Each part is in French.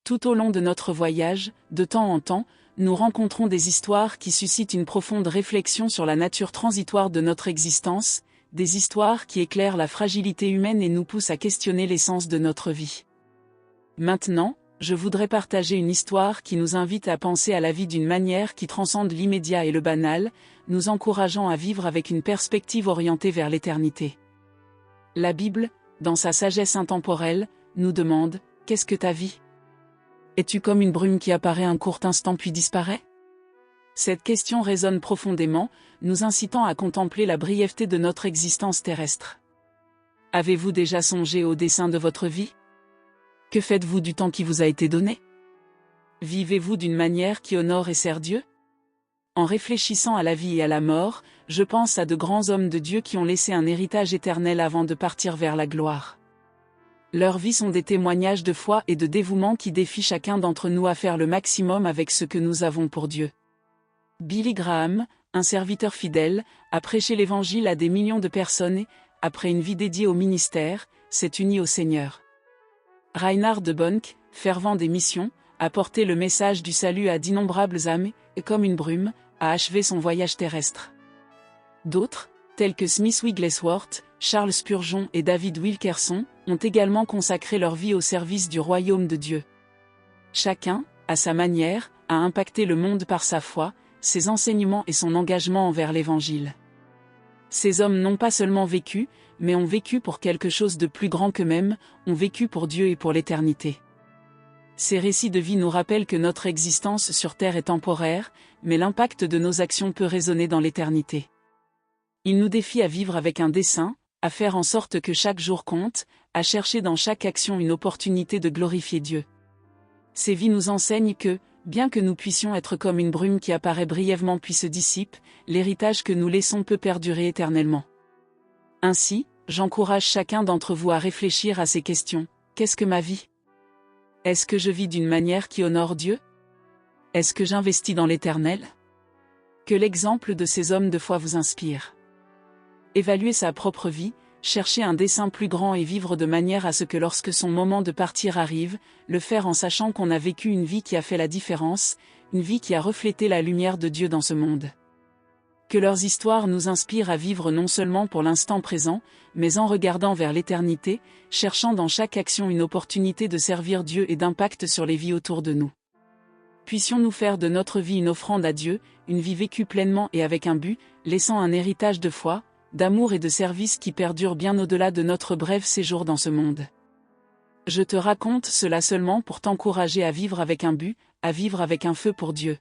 Tout au long de notre voyage, de temps en temps, nous rencontrons des histoires qui suscitent une profonde réflexion sur la nature transitoire de notre existence, des histoires qui éclairent la fragilité humaine et nous poussent à questionner l'essence de notre vie. Maintenant, je voudrais partager une histoire qui nous invite à penser à la vie d'une manière qui transcende l'immédiat et le banal, nous encourageant à vivre avec une perspective orientée vers l'éternité. La Bible, dans sa sagesse intemporelle, nous demande « Qu'est-ce que ta vie ? Es-tu comme une brume qui apparaît un court instant puis disparaît ?» Cette question résonne profondément, nous incitant à contempler la brièveté de notre existence terrestre. Avez-vous déjà songé au dessein de votre vie ? Que faites-vous du temps qui vous a été donné ? Vivez-vous d'une manière qui honore et sert Dieu ? En réfléchissant à la vie et à la mort, je pense à de grands hommes de Dieu qui ont laissé un héritage éternel avant de partir vers la gloire. Leurs vies sont des témoignages de foi et de dévouement qui défient chacun d'entre nous à faire le maximum avec ce que nous avons pour Dieu. Billy Graham, un serviteur fidèle, a prêché l'Évangile à des millions de personnes et, après une vie dédiée au ministère, s'est uni au Seigneur. Reinhard Bonke, fervent des missions, a porté le message du salut à d'innombrables âmes et, comme une brume, a achevé son voyage terrestre. D'autres, tels que Smith Wigglesworth, Charles Spurgeon et David Wilkerson, ont également consacré leur vie au service du royaume de Dieu. Chacun, à sa manière, a impacté le monde par sa foi, ses enseignements et son engagement envers l'Évangile. Ces hommes n'ont pas seulement vécu, mais ont vécu pour quelque chose de plus grand qu'eux-mêmes, ont vécu pour Dieu et pour l'éternité. Ces récits de vie nous rappellent que notre existence sur Terre est temporaire, mais l'impact de nos actions peut résonner dans l'éternité. Ils nous défient à vivre avec un dessein, à faire en sorte que chaque jour compte, à chercher dans chaque action une opportunité de glorifier Dieu. Ces vies nous enseignent que, bien que nous puissions être comme une brume qui apparaît brièvement puis se dissipe, l'héritage que nous laissons peut perdurer éternellement. Ainsi, j'encourage chacun d'entre vous à réfléchir à ces questions. Qu'est-ce que ma vie ? Est-ce que je vis d'une manière qui honore Dieu ? Est-ce que j'investis dans l'éternel ? Que l'exemple de ces hommes de foi vous inspire. Évaluer sa propre vie, chercher un dessein plus grand et vivre de manière à ce que lorsque son moment de partir arrive, le faire en sachant qu'on a vécu une vie qui a fait la différence, une vie qui a reflété la lumière de Dieu dans ce monde. Que leurs histoires nous inspirent à vivre non seulement pour l'instant présent, mais en regardant vers l'éternité, cherchant dans chaque action une opportunité de servir Dieu et d'impact sur les vies autour de nous. Puissions-nous faire de notre vie une offrande à Dieu, une vie vécue pleinement et avec un but, laissant un héritage de foi, d'amour et de service qui perdure bien au-delà de notre bref séjour dans ce monde. Je te raconte cela seulement pour t'encourager à vivre avec un but, à vivre avec un feu pour Dieu.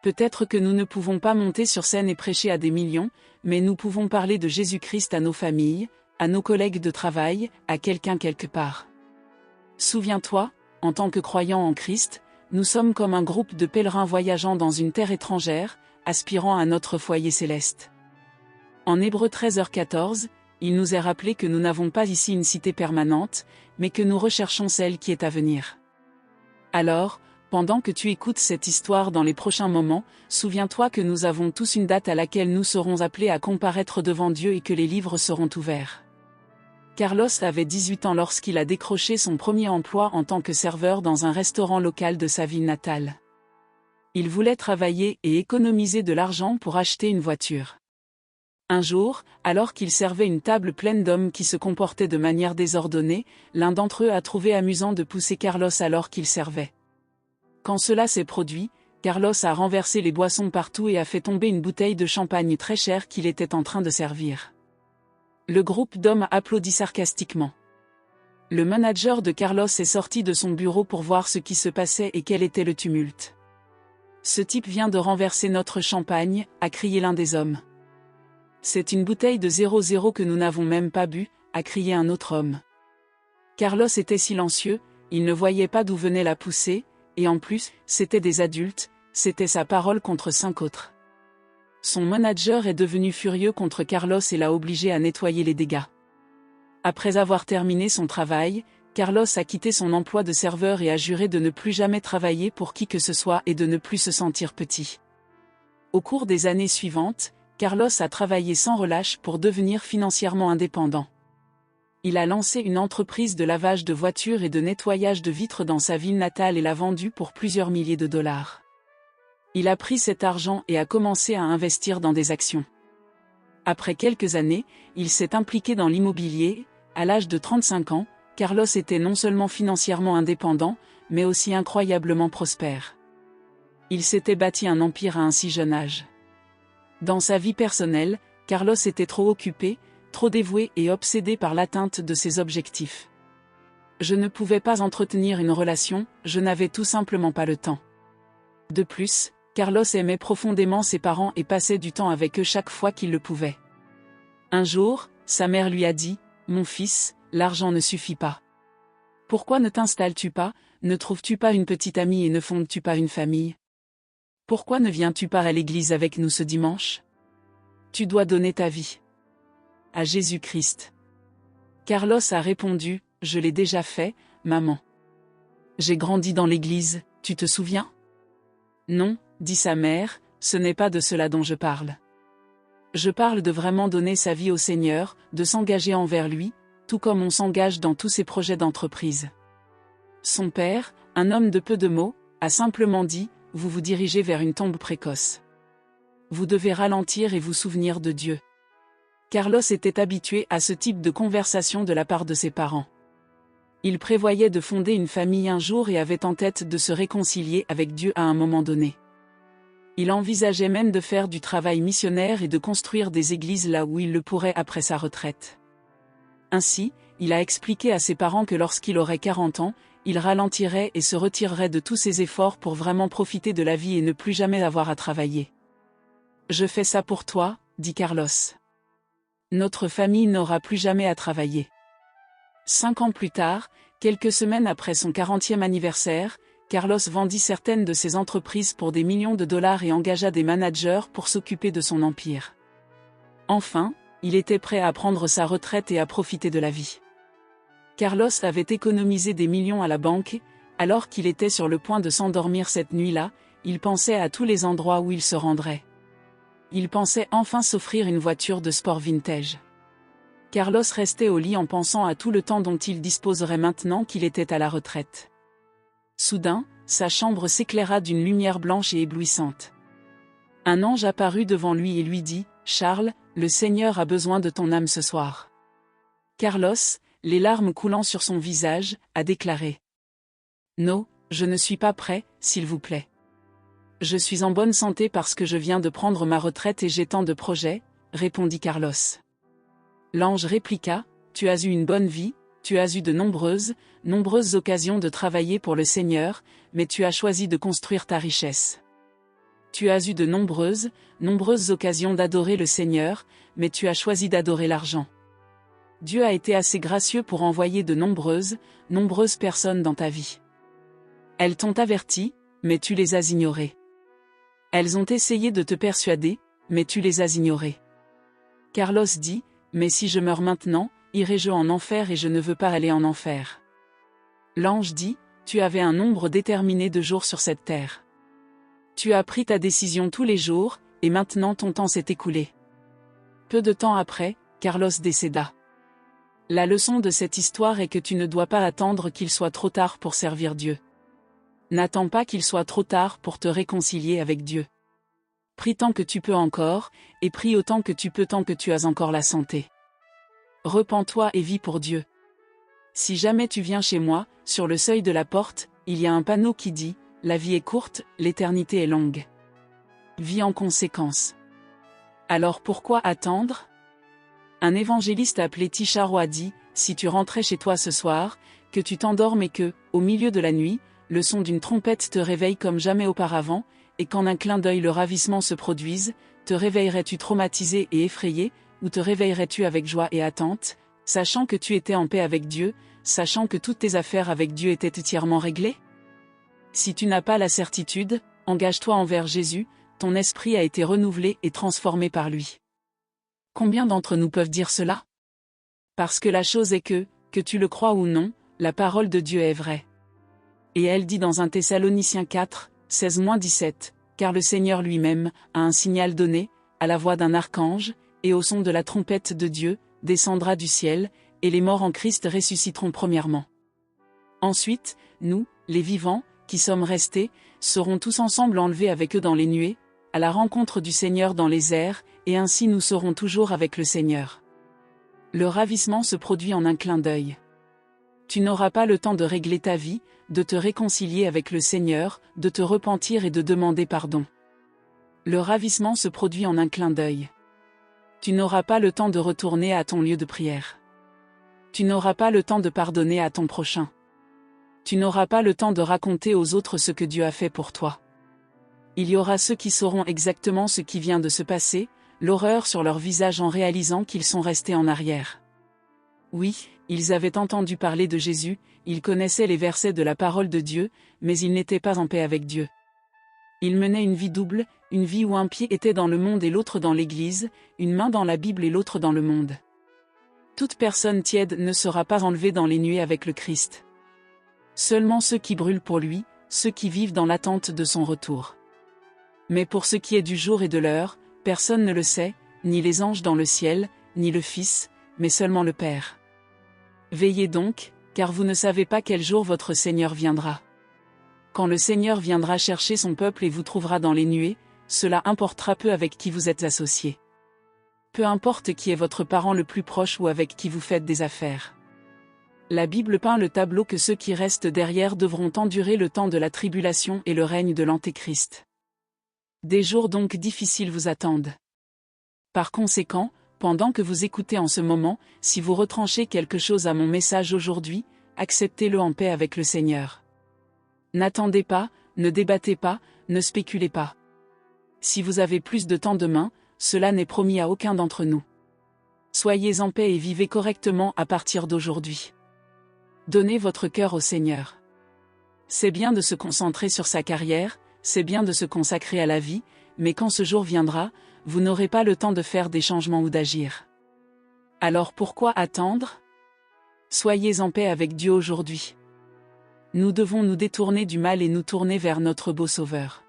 Peut-être que nous ne pouvons pas monter sur scène et prêcher à des millions, mais nous pouvons parler de Jésus-Christ à nos familles, à nos collègues de travail, à quelqu'un quelque part. Souviens-toi, en tant que croyants en Christ, nous sommes comme un groupe de pèlerins voyageant dans une terre étrangère, aspirant à notre foyer céleste. En Hébreux 13h14, il nous est rappelé que nous n'avons pas ici une cité permanente, mais que nous recherchons celle qui est à venir. Alors, pendant que tu écoutes cette histoire dans les prochains moments, souviens-toi que nous avons tous une date à laquelle nous serons appelés à comparaître devant Dieu et que les livres seront ouverts. Carlos avait 18 ans lorsqu'il a décroché son premier emploi en tant que serveur dans un restaurant local de sa ville natale. Il voulait travailler et économiser de l'argent pour acheter une voiture. Un jour, alors qu'il servait une table pleine d'hommes qui se comportaient de manière désordonnée, l'un d'entre eux a trouvé amusant de pousser Carlos alors qu'il servait. Quand cela s'est produit, Carlos a renversé les boissons partout et a fait tomber une bouteille de champagne très chère qu'il était en train de servir. Le groupe d'hommes applaudit sarcastiquement. Le manager de Carlos est sorti de son bureau pour voir ce qui se passait et quel était le tumulte. « Ce type vient de renverser notre champagne », a crié l'un des hommes. « C'est une bouteille de 00 que nous n'avons même pas bu », a crié un autre homme. Carlos était silencieux, il ne voyait pas d'où venait la poussée, et en plus, c'étaient des adultes, c'était sa parole contre 5 autres. Son manager est devenu furieux contre Carlos et l'a obligé à nettoyer les dégâts. Après avoir terminé son travail, Carlos a quitté son emploi de serveur et a juré de ne plus jamais travailler pour qui que ce soit et de ne plus se sentir petit. Au cours des années suivantes, Carlos a travaillé sans relâche pour devenir financièrement indépendant. Il a lancé une entreprise de lavage de voitures et de nettoyage de vitres dans sa ville natale et l'a vendue pour plusieurs milliers de dollars. Il a pris cet argent et a commencé à investir dans des actions. Après quelques années, il s'est impliqué dans l'immobilier. À l'âge de 35 ans, Carlos était non seulement financièrement indépendant, mais aussi incroyablement prospère. Il s'était bâti un empire à un si jeune âge. Dans sa vie personnelle, Carlos était trop occupé, trop dévoué et obsédé par l'atteinte de ses objectifs. Je ne pouvais pas entretenir une relation, je n'avais tout simplement pas le temps. De plus, Carlos aimait profondément ses parents et passait du temps avec eux chaque fois qu'il le pouvait. Un jour, sa mère lui a dit « Mon fils, l'argent ne suffit pas. Pourquoi ne t'installes-tu pas, ne trouves-tu pas une petite amie et ne fondes-tu pas une famille? Pourquoi ne viens-tu pas à l'église avec nous ce dimanche? Tu dois donner ta vie à Jésus-Christ. » Carlos a répondu « Je l'ai déjà fait, maman. J'ai grandi dans l'église, tu te souviens? » Non, dit sa mère, ce n'est pas de cela dont je parle. Je parle de vraiment donner sa vie au Seigneur, de s'engager envers lui, tout comme on s'engage dans tous ses projets d'entreprise. Son père, un homme de peu de mots, a simplement dit « Vous vous dirigez vers une tombe précoce. Vous devez ralentir et vous souvenir de Dieu. » Carlos était habitué à ce type de conversation de la part de ses parents. Il prévoyait de fonder une famille un jour et avait en tête de se réconcilier avec Dieu à un moment donné. Il envisageait même de faire du travail missionnaire et de construire des églises là où il le pourrait après sa retraite. Ainsi, il a expliqué à ses parents que lorsqu'il aurait 40 ans, il ralentirait et se retirerait de tous ses efforts pour vraiment profiter de la vie et ne plus jamais avoir à travailler. « Je fais ça pour toi, dit Carlos. Notre famille n'aura plus jamais à travailler. » 5 ans plus tard, quelques semaines après son 40e anniversaire, Carlos vendit certaines de ses entreprises pour des millions de dollars et engagea des managers pour s'occuper de son empire. Enfin, il était prêt à prendre sa retraite et à profiter de la vie. Carlos avait économisé des millions à la banque, alors qu'il était sur le point de s'endormir cette nuit-là, il pensait à tous les endroits où il se rendrait. Il pensait enfin s'offrir une voiture de sport vintage. Carlos restait au lit en pensant à tout le temps dont il disposerait maintenant qu'il était à la retraite. Soudain, sa chambre s'éclaira d'une lumière blanche et éblouissante. Un ange apparut devant lui et lui dit « Charles, le Seigneur a besoin de ton âme ce soir. » Carlos, les larmes coulant sur son visage, a déclaré « Non, je ne suis pas prêt, s'il vous plaît. Je suis en bonne santé parce que je viens de prendre ma retraite et j'ai tant de projets, » répondit Carlos. L'ange répliqua « Tu as eu une bonne vie, tu as eu de nombreuses occasions de travailler pour le Seigneur, mais tu as choisi de construire ta richesse. Tu as eu de nombreuses occasions d'adorer le Seigneur, mais tu as choisi d'adorer l'argent. Dieu a été assez gracieux pour envoyer de nombreuses personnes dans ta vie. Elles t'ont averti, mais tu les as ignorées. Elles ont essayé de te persuader, mais tu les as ignorées. » Carlos dit « Mais si je meurs maintenant, irai-je en enfer et je ne veux pas aller en enfer. » L'ange dit « Tu avais un nombre déterminé de jours sur cette terre. Tu as pris ta décision tous les jours, et maintenant ton temps s'est écoulé. » Peu de temps après, Carlos décéda. La leçon de cette histoire est que tu ne dois pas attendre qu'il soit trop tard pour servir Dieu. N'attends pas qu'il soit trop tard pour te réconcilier avec Dieu. Prie tant que tu peux encore, et prie autant que tu peux tant que tu as encore la santé. Repens-toi et vis pour Dieu. Si jamais tu viens chez moi, sur le seuil de la porte, il y a un panneau qui dit « La vie est courte, l'éternité est longue. Vis en conséquence. » Alors pourquoi attendre? Un évangéliste appelé Tisha Roy dit « Si tu rentrais chez toi ce soir, que tu t'endormes et que, au milieu de la nuit, le son d'une trompette te réveille comme jamais auparavant, et qu'en un clin d'œil le ravissement se produise, te réveillerais-tu traumatisé et effrayé, ou te réveillerais-tu avec joie et attente, sachant que tu étais en paix avec Dieu, sachant que toutes tes affaires avec Dieu étaient entièrement réglées? Si tu n'as pas la certitude, engage-toi envers Jésus, ton esprit a été renouvelé et transformé par lui. Combien d'entre nous peuvent dire cela? Parce que la chose est que tu le crois ou non, la parole de Dieu est vraie. Et elle dit dans 1 Thessaloniciens 4, 16-17, car le Seigneur lui-même a un signal donné, à la voix d'un archange, et au son de la trompette de Dieu, descendra du ciel, et les morts en Christ ressusciteront premièrement. Ensuite, nous, les vivants, qui sommes restés, serons tous ensemble enlevés avec eux dans les nuées, à la rencontre du Seigneur dans les airs, et ainsi nous serons toujours avec le Seigneur. Le ravissement se produit en un clin d'œil. Tu n'auras pas le temps de régler ta vie, de te réconcilier avec le Seigneur, de te repentir et de demander pardon. Le ravissement se produit en un clin d'œil. Tu n'auras pas le temps de retourner à ton lieu de prière. Tu n'auras pas le temps de pardonner à ton prochain. Tu n'auras pas le temps de raconter aux autres ce que Dieu a fait pour toi. Il y aura ceux qui sauront exactement ce qui vient de se passer, l'horreur sur leur visage en réalisant qu'ils sont restés en arrière. Oui, ils avaient entendu parler de Jésus, ils connaissaient les versets de la parole de Dieu, mais ils n'étaient pas en paix avec Dieu. Ils menaient une vie double, une vie où un pied était dans le monde et l'autre dans l'Église, une main dans la Bible et l'autre dans le monde. Toute personne tiède ne sera pas enlevée dans les nuées avec le Christ. Seulement ceux qui brûlent pour lui, ceux qui vivent dans l'attente de son retour. Mais pour ce qui est du jour et de l'heure, personne ne le sait, ni les anges dans le ciel, ni le Fils, mais seulement le Père. Veillez donc, car vous ne savez pas quel jour votre Seigneur viendra. Quand le Seigneur viendra chercher son peuple et vous trouvera dans les nuées, cela importera peu avec qui vous êtes associés. Peu importe qui est votre parent le plus proche ou avec qui vous faites des affaires. La Bible peint le tableau que ceux qui restent derrière devront endurer le temps de la tribulation et le règne de l'Antéchrist. Des jours donc difficiles vous attendent. Par conséquent, pendant que vous écoutez en ce moment, si vous retranchez quelque chose à mon message aujourd'hui, acceptez-le en paix avec le Seigneur. N'attendez pas, ne débattez pas, ne spéculez pas. Si vous avez plus de temps demain, cela n'est promis à aucun d'entre nous. Soyez en paix et vivez correctement à partir d'aujourd'hui. Donnez votre cœur au Seigneur. C'est bien de se concentrer sur sa carrière, c'est bien de se consacrer à la vie, mais quand ce jour viendra, vous n'aurez pas le temps de faire des changements ou d'agir. Alors pourquoi attendre? Soyez en paix avec Dieu aujourd'hui. Nous devons nous détourner du mal et nous tourner vers notre beau Sauveur.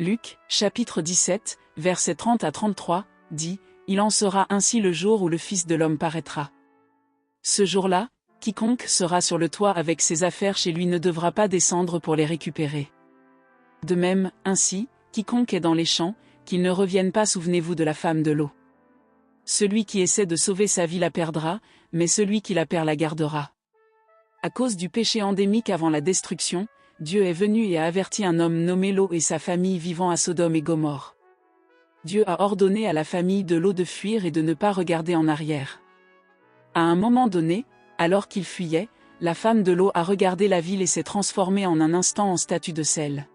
Luc, chapitre 17, versets 30 à 33, dit, « Il en sera ainsi le jour où le Fils de l'homme paraîtra. Ce jour-là, quiconque sera sur le toit avec ses affaires chez lui ne devra pas descendre pour les récupérer. De même, ainsi, quiconque est dans les champs, qu'il ne revienne pas, souvenez-vous de la femme de l'eau. Celui qui essaie de sauver sa vie la perdra, mais celui qui la perd la gardera. À cause du péché endémique avant la destruction, Dieu est venu et a averti un homme nommé Lot et sa famille vivant à Sodome et Gomorrhe. Dieu a ordonné à la famille de Lot de fuir et de ne pas regarder en arrière. À un moment donné, alors qu'il fuyait, la femme de Lot a regardé la ville et s'est transformée en un instant en statue de sel.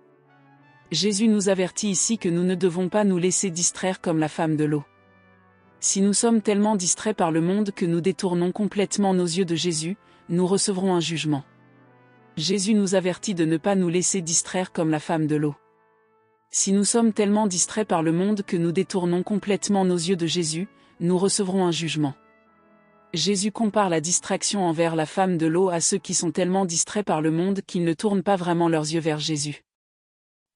Jésus nous avertit ici que nous ne devons pas nous laisser distraire comme la femme de Lot. Si nous sommes tellement distraits par le monde que nous détournons complètement nos yeux de Jésus, nous recevrons un jugement. Jésus nous avertit de ne pas nous laisser distraire comme la femme de Lot. Si nous sommes tellement distraits par le monde que nous détournons complètement nos yeux de Jésus, nous recevrons un jugement. Jésus compare la distraction envers la femme de Lot à ceux qui sont tellement distraits par le monde qu'ils ne tournent pas vraiment leurs yeux vers Jésus.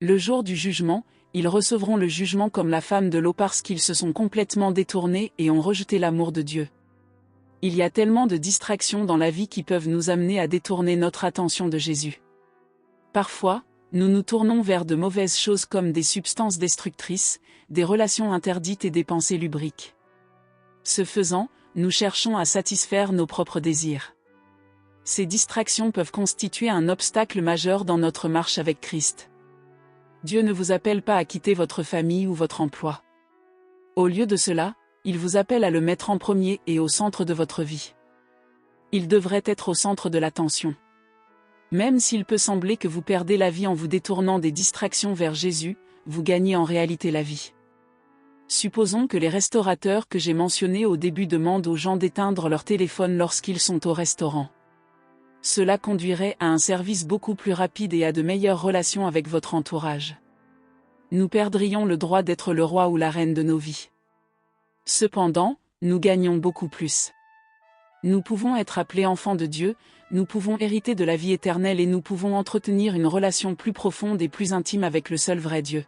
Le jour du jugement, ils recevront le jugement comme la femme de Lot parce qu'ils se sont complètement détournés et ont rejeté l'amour de Dieu. Il y a tellement de distractions dans la vie qui peuvent nous amener à détourner notre attention de Jésus. Parfois, nous nous tournons vers de mauvaises choses comme des substances destructrices, des relations interdites et des pensées lubriques. Ce faisant, nous cherchons à satisfaire nos propres désirs. Ces distractions peuvent constituer un obstacle majeur dans notre marche avec Christ. Dieu ne vous appelle pas à quitter votre famille ou votre emploi. Au lieu de cela, il vous appelle à le mettre en premier et au centre de votre vie. Il devrait être au centre de l'attention. Même s'il peut sembler que vous perdez la vie en vous détournant des distractions vers Jésus, vous gagnez en réalité la vie. Supposons que les restaurateurs que j'ai mentionnés au début demandent aux gens d'éteindre leur téléphone lorsqu'ils sont au restaurant. Cela conduirait à un service beaucoup plus rapide et à de meilleures relations avec votre entourage. Nous perdrions le droit d'être le roi ou la reine de nos vies. Cependant, nous gagnons beaucoup plus. Nous pouvons être appelés enfants de Dieu, nous pouvons hériter de la vie éternelle et nous pouvons entretenir une relation plus profonde et plus intime avec le seul vrai Dieu.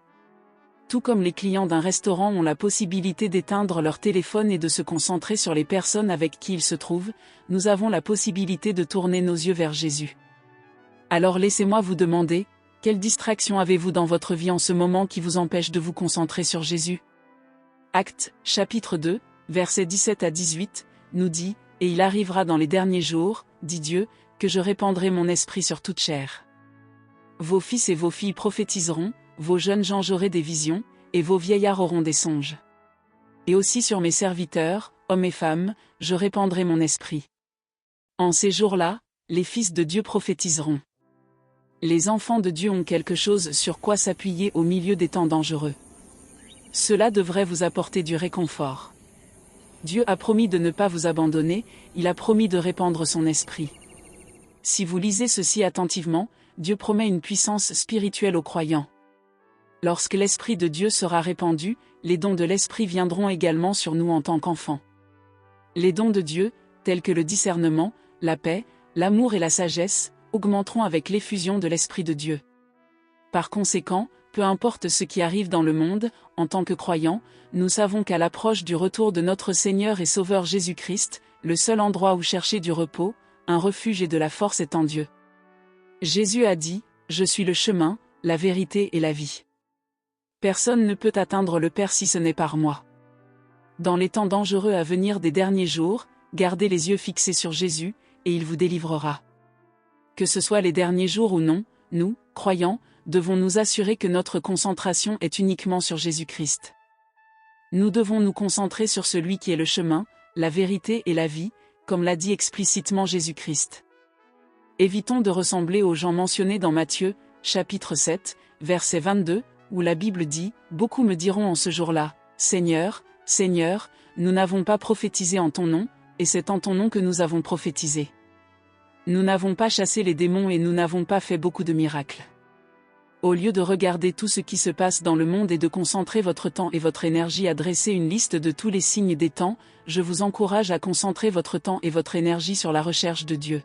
Tout comme les clients d'un restaurant ont la possibilité d'éteindre leur téléphone et de se concentrer sur les personnes avec qui ils se trouvent, nous avons la possibilité de tourner nos yeux vers Jésus. Alors laissez-moi vous demander, quelle distraction avez-vous dans votre vie en ce moment qui vous empêche de vous concentrer sur Jésus? Actes, chapitre 2, versets 17 à 18, nous dit, « Et il arrivera dans les derniers jours, dit Dieu, que je répandrai mon esprit sur toute chair. Vos fils et vos filles prophétiseront, vos jeunes gens auront des visions, et vos vieillards auront des songes. Et aussi sur mes serviteurs, hommes et femmes, je répandrai mon esprit. En ces jours-là, les fils de Dieu prophétiseront. » Les enfants de Dieu ont quelque chose sur quoi s'appuyer au milieu des temps dangereux. Cela devrait vous apporter du réconfort. Dieu a promis de ne pas vous abandonner, il a promis de répandre son esprit. Si vous lisez ceci attentivement, Dieu promet une puissance spirituelle aux croyants. Lorsque l'Esprit de Dieu sera répandu, les dons de l'Esprit viendront également sur nous en tant qu'enfants. Les dons de Dieu, tels que le discernement, la paix, l'amour et la sagesse, augmenteront avec l'effusion de l'Esprit de Dieu. Par conséquent, peu importe ce qui arrive dans le monde, en tant que croyants, nous savons qu'à l'approche du retour de notre Seigneur et Sauveur Jésus-Christ, le seul endroit où chercher du repos, un refuge et de la force est en Dieu. Jésus a dit, « Je suis le chemin, la vérité et la vie. Personne ne peut atteindre le Père si ce n'est par moi. » Dans les temps dangereux à venir des derniers jours, gardez les yeux fixés sur Jésus, et il vous délivrera. Que ce soit les derniers jours ou non, nous, croyants, devons nous assurer que notre concentration est uniquement sur Jésus-Christ. Nous devons nous concentrer sur celui qui est le chemin, la vérité et la vie, comme l'a dit explicitement Jésus-Christ. Évitons de ressembler aux gens mentionnés dans Matthieu, chapitre 7, verset 22, où la Bible dit, « Beaucoup me diront en ce jour-là, Seigneur, Seigneur, nous n'avons pas prophétisé en ton nom, et c'est en ton nom que nous avons prophétisé. Nous n'avons pas chassé les démons et nous n'avons pas fait beaucoup de miracles. » Au lieu de regarder tout ce qui se passe dans le monde et de concentrer votre temps et votre énergie à dresser une liste de tous les signes des temps, je vous encourage à concentrer votre temps et votre énergie sur la recherche de Dieu.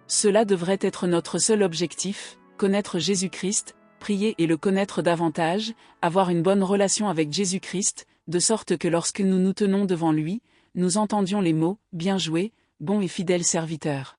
Cela devrait être notre seul objectif, connaître Jésus-Christ, prier et le connaître davantage, avoir une bonne relation avec Jésus-Christ, de sorte que lorsque nous nous tenons devant lui, nous entendions les mots « Bien joué, bon et fidèle serviteur ».